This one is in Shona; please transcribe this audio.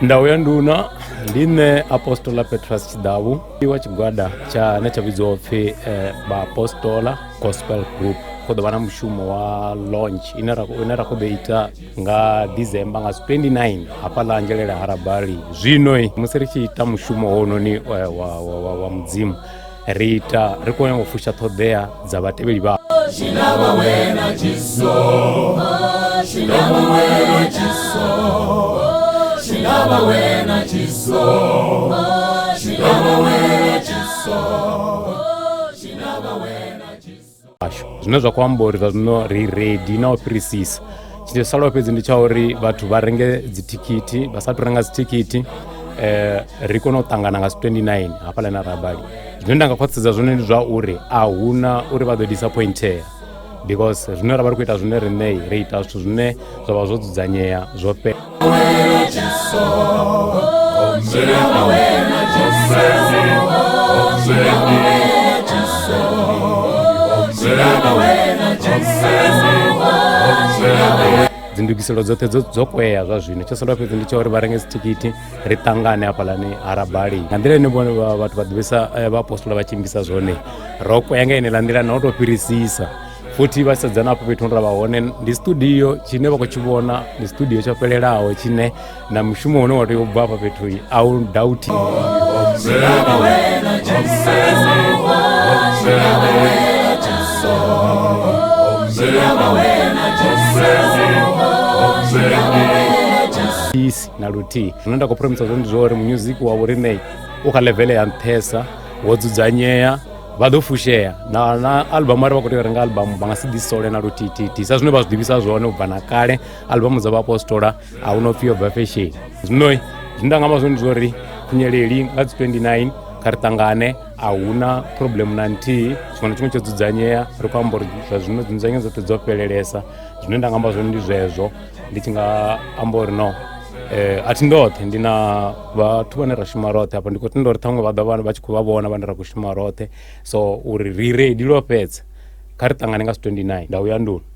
Ndau ya nduna ndine Vhaapostola Petrus Chidavu iwa chigwada cha nechavidzwa upfi Vhaapostola Gospel Group kod vana mushumo wa launch ine ra khou ita nga December nga 29 hapa la Angelele Harabali. Zwino musi ri tshi ita mushumo hononi wa mudzimu ri kona u fusha ṱhoḓea dza vhatevheli vha zwine zwa khou amba uri zwa zwino ri ready na u fhirisisa. Tshithu sala fhedzi ndi tsha uri vhathu vha renge dzithikhithi, vha sathu renga dzithikhithi ri kona u ṱangana nga 29 hafhaḽa na Harabali. Zwine nda nga khwaṱhisedza zwone ndi zwa uri a huna uri vha ḓo disappointea, because zwine ra vha ri khou ita zwine riṋe ri ita zwithu zwine zwa vha zwo dzudzanyea zwo fhela. Dzindugiselo dzoṱhe dzo kwea zwa zwino tsho sala fhedzi ndi tsha uri vha renge dzithikhithi ri ṱangane hafhaḽani Harabali nga nḓila ine vhone vhathu vha ḓivhisa Vhaapostola vha tshimbisa zwone. Ro kwea nga ineḽa nḓila na u tou fhirisisa futhi vha sedzana hafho fhethu hune ra vha hone ndi studio tshine vha khou tshi vhona ndi studio tsho fhelelaho tshine na mushumo une wa tea u bva hafha fhethu a u dauti. Na luthihi zwine nda khou promisa zwone ndi zwa uri music wa vho riṋe u kha level ya nṱhesa wo dzudzanyea vha ḓo fushea na albamu ari vha khou tea u renga albamu vha nga si ḓisole na luthihi sa zwine vha zwi ḓivhisa zwone u bva na kale. Albamu dza Vhaapostola a hu no pfhi yo bva fashion. Zwino zwine nda nga amba zwone ndi zwa uri khunyeleli nga dzi 29 kha ri ṱangane a huna problem na nthihi, tshiṅwe na tshiṅwe tsho dzudzanyea. Ri khou amba uri zwa zwino dzinzanyo dzoṱhe dzo fhelelesa. Zwine nda nga amba zwone ndi zwezwo, ndi tshi nga amba uri no a thi ndoṱhe, ndi na vhathu vhane ra shuma roṱhe hafha. Ndi khou tenda uri ṱhaṅwe vha ḓo vha tshi khou vha vhona vhane ra khou shuma roṱhe, so uri ri ready lwo fhedza kha ri ṱangane nga 29 ndau ya nduna.